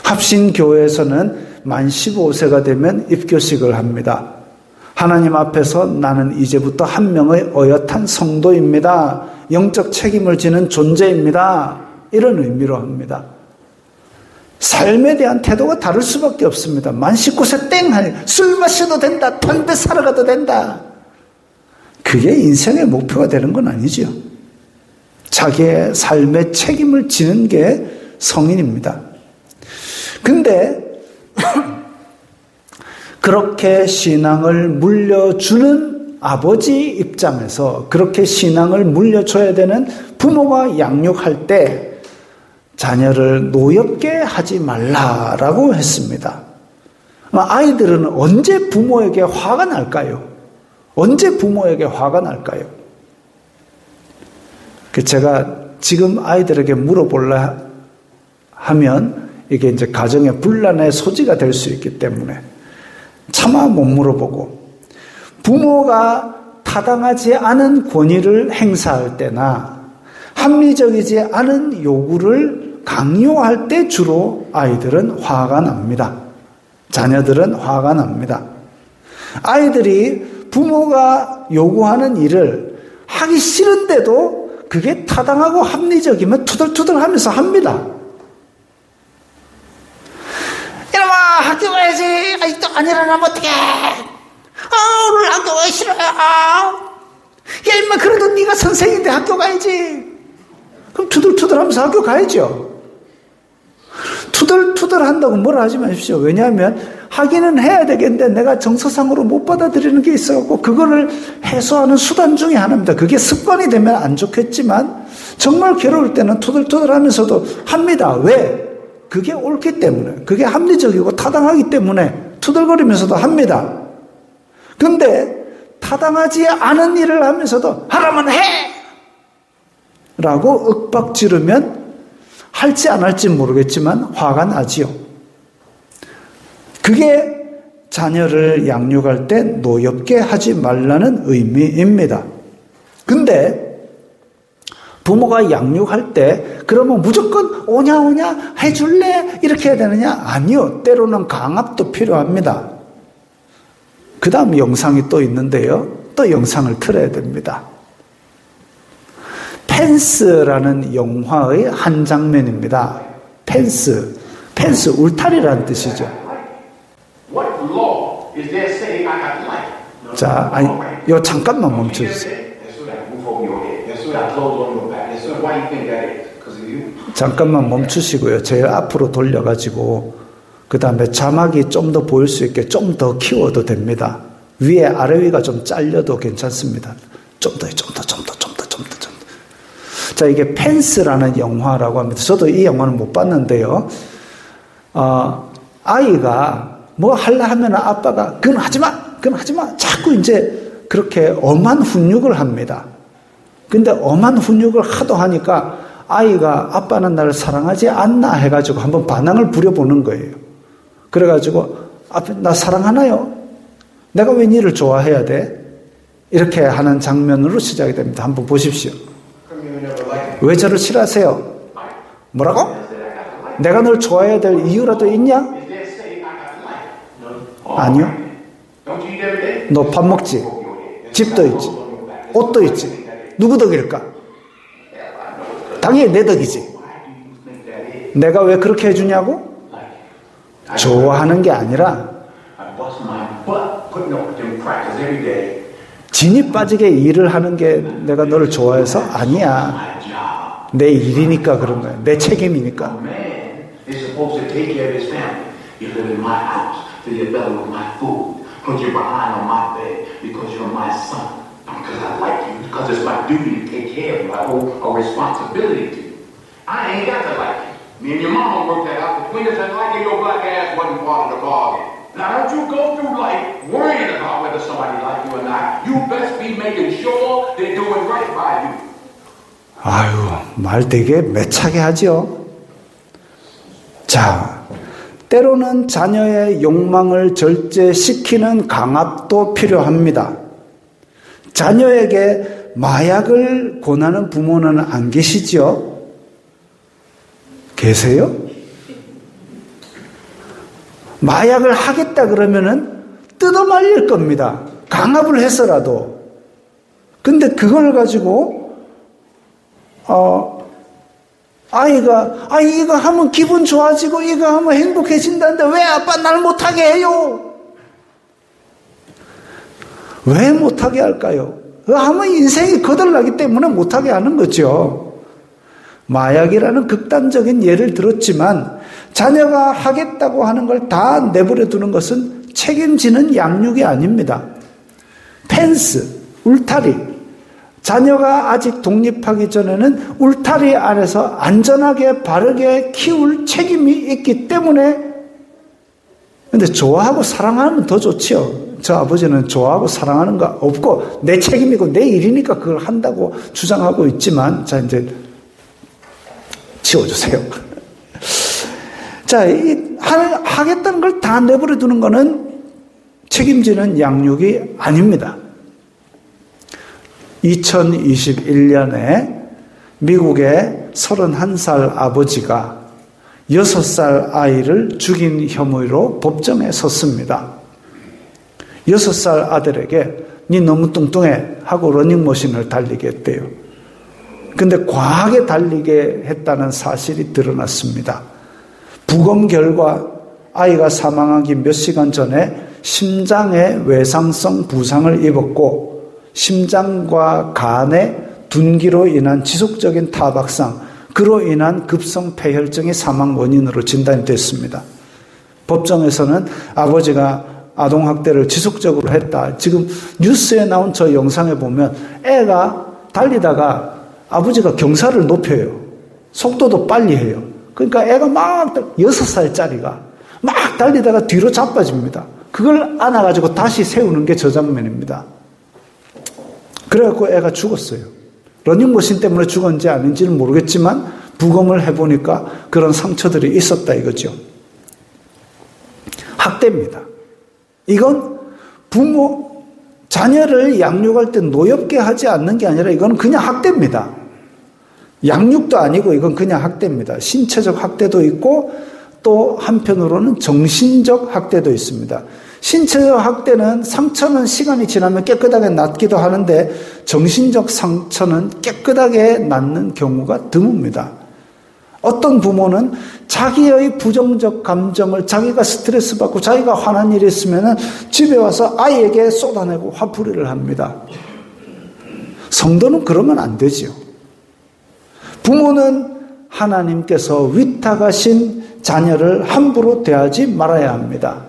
합신교회에서는 만 15세가 되면 입교식을 합니다. 하나님 앞에서 나는 이제부터 한 명의 어엿한 성도입니다. 영적 책임을 지는 존재입니다. 이런 의미로 합니다. 삶에 대한 태도가 다를 수밖에 없습니다. 만 19세 땡 하니 술 마셔도 된다. 담배 사러 가도 된다. 그게 인생의 목표가 되는 건 아니죠. 자기의 삶의 책임을 지는 게 성인입니다. 근데 그렇게 신앙을 물려주는 아버지 입장에서 그렇게 신앙을 물려줘야 되는 부모가 양육할 때 자녀를 노엽게 하지 말라라고 했습니다. 아이들은 언제 부모에게 화가 날까요? 언제 부모에게 화가 날까요? 제가 지금 아이들에게 물어볼라 하면 이게 이제 가정의 분란의 소지가 될 수 있기 때문에 차마 못 물어보고, 부모가 타당하지 않은 권위를 행사할 때나 합리적이지 않은 요구를 강요할 때 주로 아이들은 화가 납니다. 자녀들은 화가 납니다. 아이들이 부모가 요구하는 일을 하기 싫은데도 그게 타당하고 합리적이면 투덜투덜 하면서 합니다. 이놈아, 학교 가야지. 아직도 안 일어나면 어떡해. 오늘 학교 가기 싫어요. 야, 임마, 그래도 네가 선생인데 학교 가야지. 그럼 투덜투덜 하면서 학교 가야죠. 투덜투덜 한다고 뭐라 하지 마십시오. 왜냐하면 하기는 해야 되겠는데 내가 정서상으로 못 받아들이는 게 있어갖고 그거를 해소하는 수단 중에 하나입니다. 그게 습관이 되면 안 좋겠지만 정말 괴로울 때는 투덜투덜 하면서도 합니다. 왜? 그게 옳기 때문에, 그게 합리적이고 타당하기 때문에 투덜거리면서도 합니다. 근데 타당하지 않은 일을 하면서도 하라면 해! 라고 윽박지르면 할지 안 할지 모르겠지만 화가 나지요. 그게 자녀를 양육할 때 노엽게 하지 말라는 의미입니다. 근데 부모가 양육할 때 그러면 무조건 오냐 해줄래? 이렇게 해야 되느냐? 아니요. 때로는 강압도 필요합니다. 그 다음 영상이 또 있는데요. 또 영상을 틀어야 됩니다. 펜스라는 영화의 한 장면입니다. 펜스 울타리라는 뜻이죠. 자, 아니, 요 잠깐만 멈춰주세요. 잠깐만 멈추시고요. 제일 앞으로 돌려가지고 그 다음에 자막이 좀 더 보일 수 있게 좀 더 키워도 됩니다. 위에 아래 위가 좀 잘려도 괜찮습니다. 좀 더. 자, 이게 펜스라는 영화라고 합니다. 저도 이 영화는 못 봤는데요. 아이가 뭐 하려 하면 아빠가 그건 하지 마. 자꾸 이제 그렇게 엄한 훈육을 합니다. 근데 엄한 훈육을 하도 하니까 아이가 아빠는 나를 사랑하지 않나 해가지고 한번 반항을 부려보는 거예요. 그래가지고 나 사랑하나요? 내가 왜 니를 좋아해야 돼? 이렇게 하는 장면으로 시작이 됩니다. 한번 보십시오. 왜 저를 싫어하세요? 뭐라고? 내가 널 좋아해야 될 이유라도 있냐? 아니요. 너 밥 먹지? 집도 있지? 옷도 있지? 누구 덕일까? 당연히 내 덕이지. 내가 왜 그렇게 해주냐고? 좋아하는 게 아니라 진이 빠지게 일을 하는 게 내가 너를 좋아해서? 아니야. 내 일이니까 그런 거야. 내 책임이니까. I ain't got to like you. Me and your mama worked that out between us, and liking your black ass wasn't part of the bargain. Now don't you go through life worrying about whether somebody like you or not. You best be making sure they're doing right by you. 아유, 말 되게 매차게 하죠. 자, 때로는 자녀의 욕망을 절제시키는 강압도 필요합니다. 자녀에게 마약을 권하는 부모는 안 계시죠? 계세요? 마약을 하겠다 그러면은 뜯어말릴 겁니다. 강압을 해서라도. 근데 그걸 가지고 아이가 이거 하면 기분 좋아지고 이거 하면 행복해진다는데 왜 아빠 날 못하게 해요? 왜 못하게 할까요? 그거 하면 인생이 거덜나기 때문에 못하게 하는 거죠. 마약이라는 극단적인 예를 들었지만 자녀가 하겠다고 하는 걸 다 내버려 두는 것은 책임지는 양육이 아닙니다. 펜스, 울타리. 자녀가 아직 독립하기 전에는 울타리 안에서 안전하게 바르게 키울 책임이 있기 때문에. 근데 좋아하고 사랑하면 더 좋지요. 저 아버지는 좋아하고 사랑하는 거 없고 내 책임이고 내 일이니까 그걸 한다고 주장하고 있지만, 자 이제 치워주세요. 자, 하겠다는 걸 다 내버려 두는 거는 책임지는 양육이 아닙니다. 2021년에 미국의 31살 아버지가 6살 아이를 죽인 혐의로 법정에 섰습니다. 6살 아들에게 니 너무 뚱뚱해 하고 러닝머신을 달리게 했대요. 근데 과하게 달리게 했다는 사실이 드러났습니다. 부검 결과 아이가 사망하기 몇 시간 전에 심장에 외상성 부상을 입었고 심장과 간의 둔기로 인한 지속적인 타박상, 그로 인한 급성 폐혈증이 사망 원인으로 진단이 됐습니다. 법정에서는 아버지가 아동학대를 지속적으로 했다. 지금 뉴스에 나온 저 영상에 보면 애가 달리다가 아버지가 경사를 높여요. 속도도 빨리 해요. 그러니까 애가 막 6살짜리가 막 달리다가 뒤로 자빠집니다. 그걸 안아가지고 다시 세우는 게 저 장면입니다. 그래갖고 애가 죽었어요. 러닝머신 때문에 죽었는지 아닌지는 모르겠지만 부검을 해보니까 그런 상처들이 있었다 이거죠. 학대입니다. 이건 부모, 자녀를 양육할 때 노엽게 하지 않는 게 아니라 이건 그냥 학대입니다. 양육도 아니고 이건 그냥 학대입니다. 신체적 학대도 있고 또 한편으로는 정신적 학대도 있습니다. 신체적 학대는 상처는 시간이 지나면 깨끗하게 낫기도 하는데 정신적 상처는 깨끗하게 낫는 경우가 드뭅니다. 어떤 부모는 자기의 부정적 감정을 자기가 스트레스 받고 자기가 화난 일이 있으면 집에 와서 아이에게 쏟아내고 화풀이를 합니다. 성도는 그러면 안 되지요. 부모는 하나님께서 위탁하신 자녀를 함부로 대하지 말아야 합니다.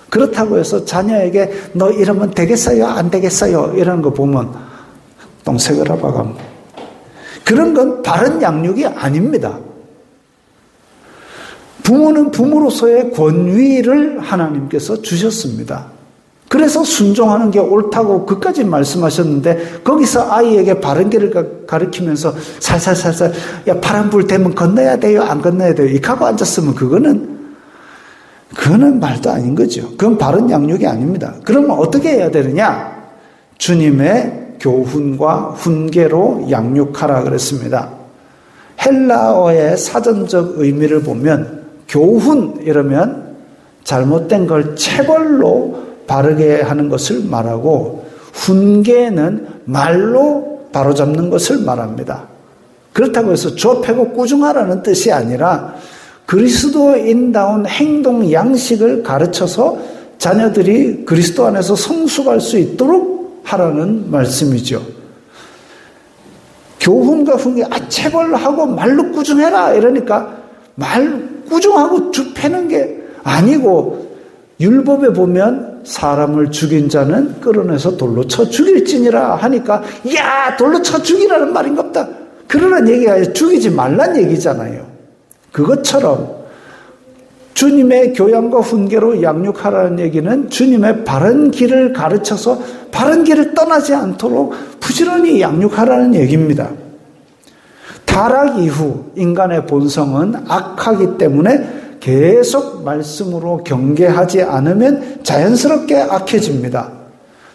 그렇다고 해서 자녀에게 너 이러면 되겠어요? 안 되겠어요? 이런 거 보면 똥새거라 봐감. 그런 건 바른 양육이 아닙니다. 부모는 부모로서의 권위를 하나님께서 주셨습니다. 그래서 순종하는 게 옳다고 그까지 말씀하셨는데 거기서 아이에게 바른 길을 가르치면서 살살살살 야 파란불 되면 건너야 돼요? 안 건너야 돼요? 이렇게 하고 앉았으면 그거는 말도 아닌 거죠. 그건 바른 양육이 아닙니다. 그러면 어떻게 해야 되느냐? 주님의 교훈과 훈계로 양육하라 그랬습니다. 헬라어의 사전적 의미를 보면 교훈 이러면 잘못된 걸 체벌로 바르게 하는 것을 말하고 훈계는 말로 바로잡는 것을 말합니다. 그렇다고 해서 좁히고 꾸중하라는 뜻이 아니라 그리스도인다운 행동 양식을 가르쳐서 자녀들이 그리스도 안에서 성숙할 수 있도록 하라는 말씀이죠. 교훈과 훈계, 체벌하고 말로 꾸중해라 이러니까 말 꾸중하고 패는 게 아니고 율법에 보면 사람을 죽인 자는 끌어내서 돌로 쳐 죽일지니라 하니까 야 돌로 쳐 죽이라는 말인가 없다. 그러는 얘기가 아니라 죽이지 말란 얘기잖아요. 그것처럼 주님의 교양과 훈계로 양육하라는 얘기는 주님의 바른 길을 가르쳐서 바른 길을 떠나지 않도록 부지런히 양육하라는 얘기입니다. 타락 이후 인간의 본성은 악하기 때문에 계속 말씀으로 경계하지 않으면 자연스럽게 악해집니다.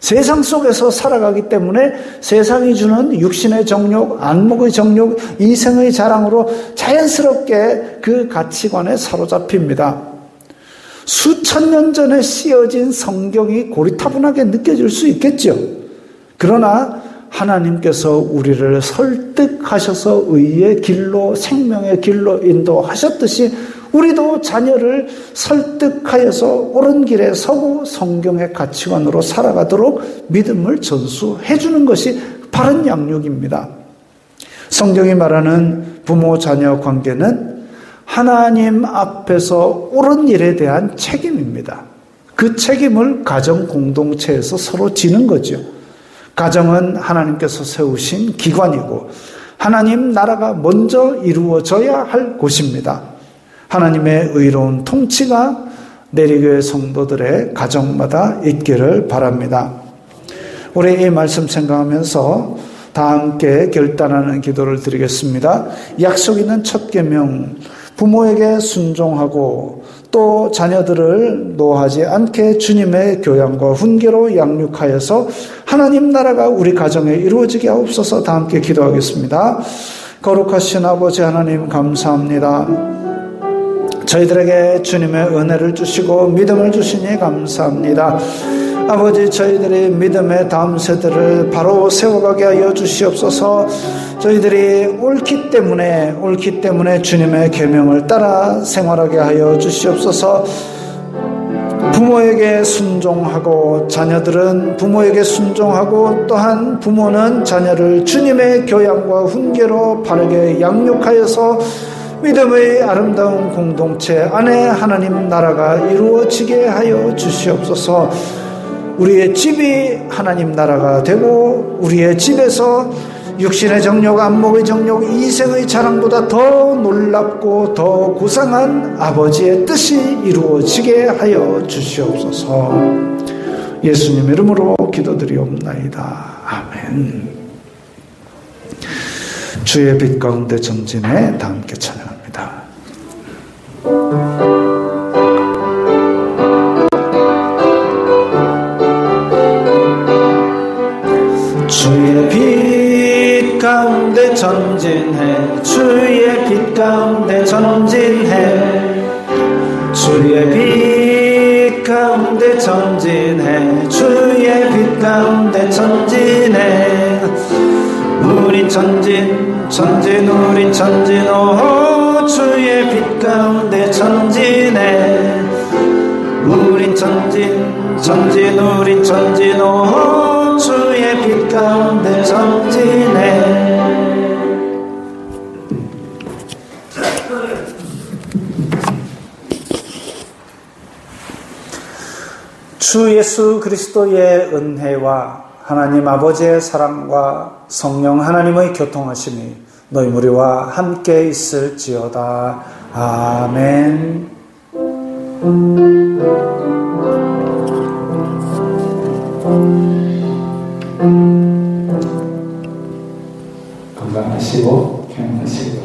세상 속에서 살아가기 때문에 세상이 주는 육신의 정욕, 안목의 정욕, 이생의 자랑으로 자연스럽게 그 가치관에 사로잡힙니다. 수천 년 전에 씌어진 성경이 고리타분하게 느껴질 수 있겠죠. 그러나 하나님께서 우리를 설득하셔서 의의 길로 생명의 길로 인도하셨듯이 우리도 자녀를 설득하여서 옳은 길에 서고 성경의 가치관으로 살아가도록 믿음을 전수해 주는 것이 바른 양육입니다. 성경이 말하는 부모 자녀 관계는 하나님 앞에서 옳은 일에 대한 책임입니다. 그 책임을 가정 공동체에서 서로 지는 거죠. 가정은 하나님께서 세우신 기관이고 하나님 나라가 먼저 이루어져야 할 곳입니다. 하나님의 의로운 통치가 내리교회 성도들의 가정마다 있기를 바랍니다. 우리 이 말씀 생각하면서 다 함께 결단하는 기도를 드리겠습니다. 약속 있는 첫 계명 부모에게 순종하고 또 자녀들을 노하지 않게 주님의 교양과 훈계로 양육하여서 하나님 나라가 우리 가정에 이루어지게 하옵소서. 다 함께 기도하겠습니다. 거룩하신 아버지 하나님 감사합니다. 저희들에게 주님의 은혜를 주시고 믿음을 주시니 감사합니다. 아버지, 저희들이 믿음의 다음 세대를 바로 세워가게 하여 주시옵소서. 저희들이 옳기 때문에 주님의 계명을 따라 생활하게 하여 주시옵소서. 부모에게 순종하고 자녀들은 부모에게 순종하고 또한 부모는 자녀를 주님의 교양과 훈계로 바르게 양육하여서 믿음의 아름다운 공동체 안에 하나님 나라가 이루어지게 하여 주시옵소서. 우리의 집이 하나님 나라가 되고 우리의 집에서 육신의 정욕, 안목의 정욕, 이생의 자랑보다 더 놀랍고 더 고상한 아버지의 뜻이 이루어지게 하여 주시옵소서. 예수님 이름으로 기도드리옵나이다. 아멘. 주의 빛 가운데 전진해 다 함께 찬양합니다. 주의 빛 가운데 전진해, 주의 빛 가운데 전진해, 주의 빛 가운데 전진해, 주의 빛 가운데 전진해. 우린 전진 우린 전진, 오 주의 빛 가운데 전진해. 우린 전진 우린 전진, 오 주의 빛 가운데 전진해. 주 예수 그리스도의 은혜와 하나님 아버지의 사랑과 성령 하나님의 교통하심이 너희 무리와 함께 있을지어다. 아멘. 건강하시고 평안하시고